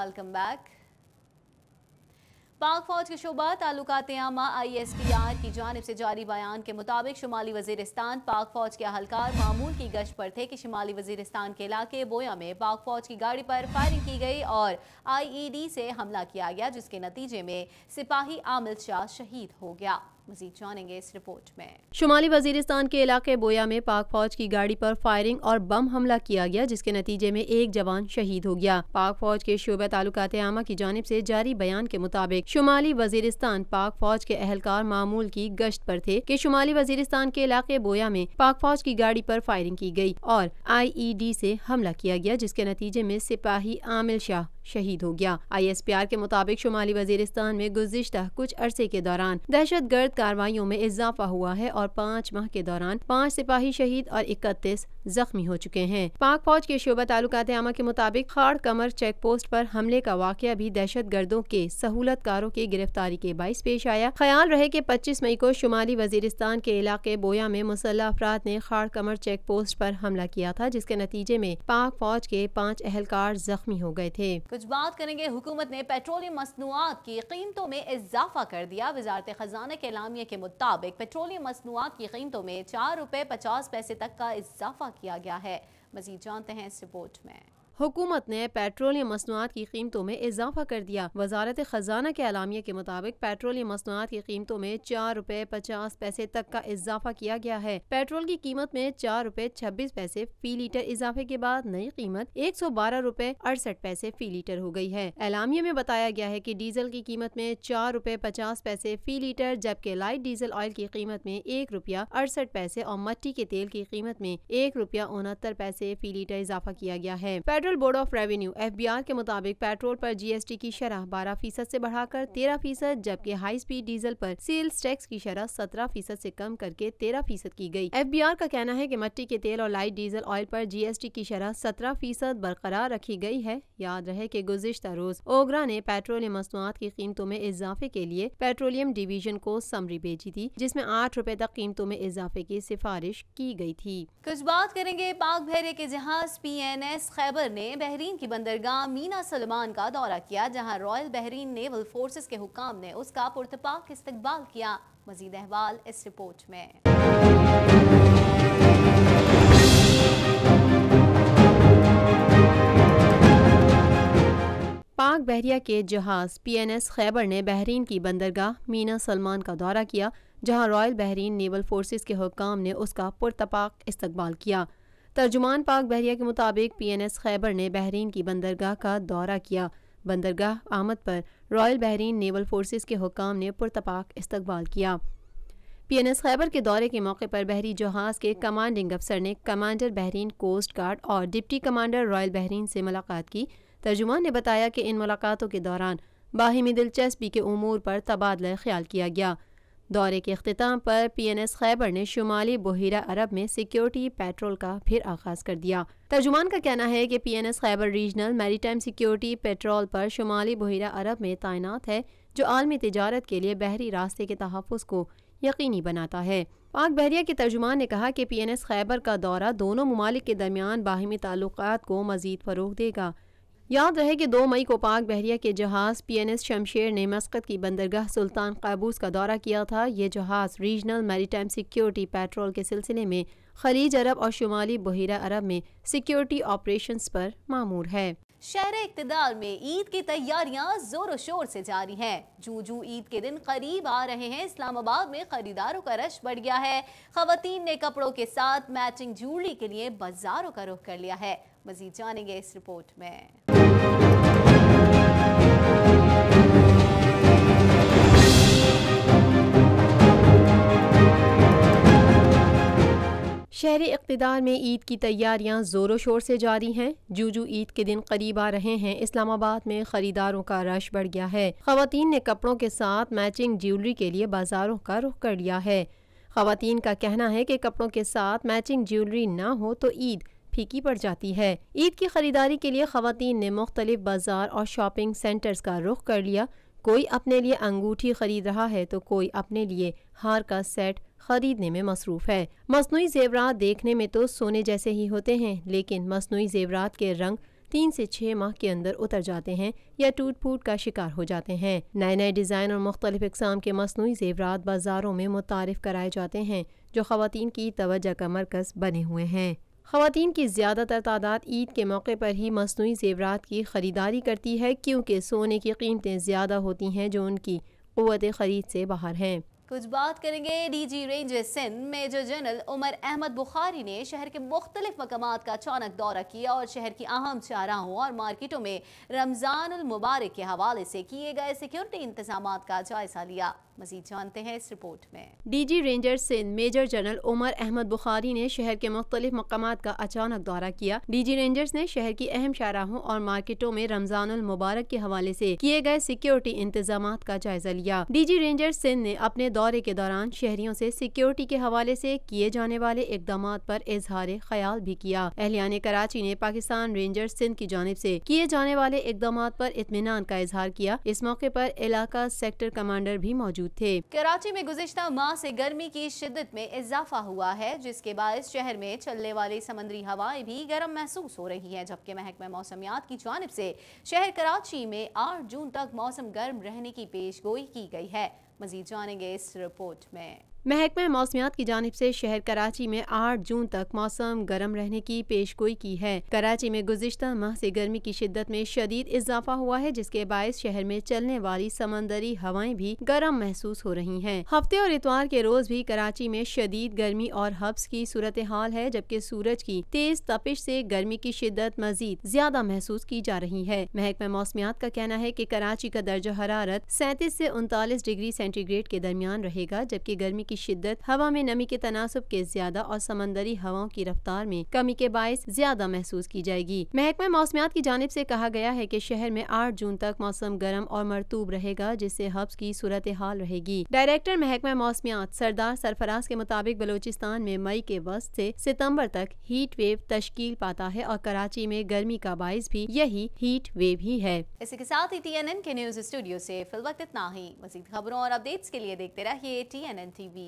Welcome back. पाक फौज के शोबा ताल्लुकात आमा ISPR की जानिब से जारी बयान के मुताबिक शुमाली वजीरिस्तान पाक फौज के अहलकार मामूल की गश्त पर थे कि शुमाली वजीरिस्तान के इलाके बोया में पाक फौज की गाड़ी पर फायरिंग की गई और IED से हमला किया गया, जिसके नतीजे में सिपाही आमिल शाह शहीद हो गया। मज़ीद जानेंगे इस रिपोर्ट में। शुमाली वजीरिस्तान के इलाके बोया में पाक फौज की गाड़ी पर फायरिंग और बम हमला किया गया, जिसके नतीजे में एक जवान शहीद हो गया। पाक फौज के शोबे ताल्लुकात आमा की जानिब से जारी बयान के मुताबिक शुमाली वजीरिस्तान पाक फौज के अहलकार मामूल की गश्त पर थे कि शुमाली वजीरिस्तान के इलाके बोया में पाक फौज की गाड़ी पर फायरिंग की गई और IED से हमला किया गया, जिसके नतीजे में सिपाही आमिल शाह शहीद हो गया। ISPR के मुताबिक शुमाली वजीरिस्तान में गुज़िश्ता कुछ अरसे के दौरान दहशत गर्द कार्रवाइयों में इजाफा हुआ है और 5 माह के दौरान 5 सिपाही शहीद और 31 जख्मी हो चुके हैं। पाक फौज के शोबा ताल्लुकात आमा के मुताबिक खाड़ कमर चेक पोस्ट पर हमले का वाकया भी दहशत गर्दों के सहूलतकारों की गिरफ्तारी के बाइस पेश आया। ख्याल रहे कि 25 मई को शुमाली वजीरिस्तान के इलाके बोया में मुसल्लह अफराद ने खाड़ कमर चेक पोस्ट पर हमला किया था, जिसके नतीजे में पाक फौज के 5 अहलकार जख्मी हो गए थे। कुछ बात करेंगे। हुकूमत ने पेट्रोलियम मसनूआत की कीमतों में इजाफा कर दिया। वजारत खजाना के एलामिया के मुताबिक पेट्रोलियम मसनूआत की कीमतों में 4 रुपए 50 पैसे तक का इजाफा किया गया है। मजीद जानते हैं इस रिपोर्ट में। हुकूमत ने पेट्रोलियम मसनूआत की कीमतों में इजाफा कर दिया। वजारत खजाना के एलामिया के मुताबिक पेट्रोलियम मसनूआत की कीमतों में 4 रुपए 50 पैसे तक का इजाफा किया गया है। पेट्रोल की कीमत में 4 रुपए 26 पैसे फी लीटर इजाफे के बाद नई कीमत 112 रुपए 68 पैसे फी लीटर हो गई है। एलामिया में बताया गया है कि डीजल की कीमत में 4 रुपए 50 पैसे फी लीटर, जबकि लाइट डीजल ऑयल की कीमत में 1 रुपया 68 पैसे और मट्टी के तेल की कीमत में 1 रुपया 69 पैसे फी लीटर इजाफा किया गया है। Federal board of revenue FBR के मुताबिक पेट्रोल पर GST की शरह 12% से बढ़ाकर 13%, जबकि हाई स्पीड डीजल पर सेल्स टैक्स की शरह 17% से कम करके 13% की गई। FBR का कहना है कि मट्टी के तेल और लाइट डीजल ऑयल पर GST की शरह 17% बरकरार रखी गई है। याद रहे कि गुज़िश्ता रोज ओगरा ने पेट्रोलियम मसनूआत की कीमतों में इजाफे के लिए पेट्रोलियम डिवीजन को समरी भेजी थी, जिसमें 8 रुपए तक कीमतों में इजाफे की सिफारिश की गई थी। कुछ बात करेंगे। पाक बहरे के जहाज PNS खैबर ने बहरीन की बंदरगाह मीना सलमान का दौरा किया, जहां रॉयल बहरीन नेवल फोर्सेस के हुक्काम ने उसका पुरतपाक इस्तकबाल किया। मजीद अहवाल इस रिपोर्ट में। पाक बहरिया के जहाज PNS खैबर ने बहरीन की बंदरगाह मीना सलमान का दौरा किया, जहां रॉयल बहरीन नेवल फोर्सेस के हुक्काम ने उसका पुरतपाक इस्तकबाल किया। तर्जुमान पाक बहरिया के मुताबिक PNS खैबर ने बहरीन की बंदरगाह का दौरा किया। बंदरगाह आमद पर रॉयल बहरीन नेवल फोर्सेस के हुक्काम ने पुरतपाक इस्तकबाल किया। PNS खैबर के दौरे के मौके पर बहरी जहाज के कमांडिंग अफसर ने कमांडर बहरीन कोस्ट गार्ड और डिप्टी कमांडर रॉयल बहरीन से मुलाकात की। तर्जुमान ने बताया कि इन मुलाकातों के दौरान बाहिमी दिलचस्पी के उमूर पर तबादला ख्याल किया गया। दौरे के अख्तिताम पर PNS खैबर ने शुमाली बहिरा अरब में सिक्योरिटी पेट्रोल का फिर आगाज कर दिया। तर्जुमान का कहना है कि PNS Khyber regional maritime security petrol पर शुमाली बहिरा अरब में तैनात है, जो आलमी तिजारत के लिए बहरी रास्ते के तहफ़्फ़ुज़ को यकीनी बनाता है। पाक बहरिया के तर्जुमान ने कहा कि PNS खैबर का दौरा दोनों मुमालिक के दरमियान बाहिमी ताल्लुकात को मज़ीद फ़रोग़ देगा। याद रहे कि 2 मई को पाक बहरिया के जहाज PNS शमशेर ने मस्कत की बंदरगाह सुल्तान काबूस का दौरा किया था। ये जहाज रीजनल मैरीटाइम सिक्योरिटी पेट्रोल के सिलसिले में खलीज अरब और शुमाली बहिरा अरब में सिक्योरिटी ऑपरेशंस पर मामूर है। शहर इक़्तिदार में ईद की तैयारियां जोरों शोर से जारी हैं। जूं ईद के दिन करीब आ रहे हैं, इस्लामाबाद में खरीदारों का रश बढ़ गया है। खवातीन ने कपड़ों के साथ मैचिंग ज्वेलरी के लिए बाजारों का रुख कर लिया है। मजीद जानेंगे इस रिपोर्ट में। शहरी इक़्तिदार में ईद की तैयारियां ज़ोरों शोर से जारी हैं। जूं ईद के दिन करीब आ रहे हैं, इस्लामाबाद में खरीदारों का रश बढ़ गया है। खवातीन ने कपड़ों के साथ मैचिंग ज्वेलरी के लिए बाजारों का रुख कर लिया है। खवातीन का कहना है कि कपड़ों के साथ मैचिंग ज्वेलरी ना हो तो ईद फीकी पड़ जाती है। ईद की खरीदारी के लिए खवातीन ने मुख्तलिफ बाजार और शॉपिंग सेंटर्स का रुख कर लिया। कोई अपने लिए अंगूठी खरीद रहा है तो कोई अपने लिए हार का सेट खरीदने में मसरूफ है। मसनूई जेवरात देखने में तो सोने जैसे ही होते हैं, लेकिन मसनूई जेवरात के रंग 3 سے 6 ماہ کے اندر اتر جاتے ہیں یا ٹوٹ پھوٹ کا شکار ہو جاتے ہیں۔ نئے نئے ڈیزائن اور مختلف اقسام کے مصنوعی زیورات بازاروں میں متعارف کرائے جاتے ہیں جو خواتین کی توجہ کا مرکز بنے ہوئے ہیں۔ خواتین کی زیادہ تر تعداد عید کے موقع پر ہی مصنوعی زیورات کی خریداری کرتی ہے کیونکہ سونے کی قیمتیں زیادہ ہوتی ہیں جو ان کی قوت خرید سے باہر ہیں۔ کچھ بات کریں گے D G rangers Sindh major general Umar Ahmed Bukhari نے شہر کے مختلف مقامات کا اچانک دورہ کیا اور شہر کی اہم چوراہوں اور مارکیٹوں میں رمضان المبارک کے حوالے سے کیے گئے سیکیورٹی انتظامات کا جائزہ لیا۔ مزید جانتے ہیں اس رپورٹ میں۔ D G rangers Sindh major general Umar Ahmed Bukhari نے شہر کے مختلف مقامات کا اچانک دورہ کیا۔ ڈی جی رینجرز نے شہر کی اہم شاہراہوں اور مارکیٹوں میں رمضان المبارک کے حوالے سے کیے گئے سیکیورٹی انتظامات کا جائزہ لیا۔ ڈی جی رینجرز سندھ نے اپنے دورے کے دوران شہریوں سے سیکیورٹی کے حوالے سے کیے جانے والے اقدامات پر اظہار خیال بھی کیا۔ اہلیان کراچی نے پاکستان رینجرز سندھ کی جانب سے کیے جانے والے اقدامات پر اطمینان کا اظہار کیا۔ اس موقع پر علاقہ سیکٹر کمانڈر بھی موجود تھے۔ کراچی میں گزشتہ ماہ سے گرمی کی شدت میں اضافہ ہوا ہے جس کے باعث شہر میں چلنے والی سمندری ہوائیں بھی گرم محسوس ہو رہی ہیں، جبکہ محکمہ موسمیات کی جانب سے شہر کراچی میں 8 جون تک موسم گرم رہنے کی پیش گوئی کی گئی ہے۔ مزید جانیں گے اس رپورٹ میں۔ محکمہ موسمیات کی جانب سے شہر کراچی میں 8 جون تک موسم گرم رہنے کی پیش گوئی کی ہے۔ کراچی میں گزشتہ ماہ سے گرمی کی شدت میں شدید اضافہ ہوا ہے جس کے باعث شہر میں چلنے والی سمندری ہوائیں بھی گرم محسوس ہو رہی ہیں۔ ہفتے اور اتوار کے روز بھی کراچی میں شدید گرمی اور حبس کی صورتحال ہے جبکہ سورج کی تیز تپش سے گرمی کی شدت مزید زیادہ محسوس کی جا رہی ہے۔ محکمہ موسمیات کا کہنا ہے کہ کراچی کا درجہ حرارت 37 سے 39 ڈگری سینٹی گریڈ کے درمیان رہے گا جبکہ گرمی کی شدت ہوا میں نمی کے تناسب کے زیادہ اور سمندری ہواؤں کی رفتار میں کمی کے باعث زیادہ محسوس کی جائے گی۔ محکمہ موسمیات کی جانب سے کہا گیا ہے کہ شہر میں 8 جون تک موسم گرم اور مرطوب رہے گا جس سے حبس کی صورتحال رہے گی۔ ڈائریکٹر محکمہ موسمیات سردار سرفراز کے مطابق بلوچستان میں مئی کے وسط سے ستمبر تک ہیٹ ویو تشکیل پاتا ہے اور کراچی میں گرمی کا باعث بھی یہی ہیٹ ویو ہی ہے۔ اسی کے ساتھ ہی TNN کے نیوز اسٹوڈیو سے فی الوقت اتنا ہی۔ مزید خبروں اور اپڈیٹس کے لیے دیکھتے رہیے TNN TV۔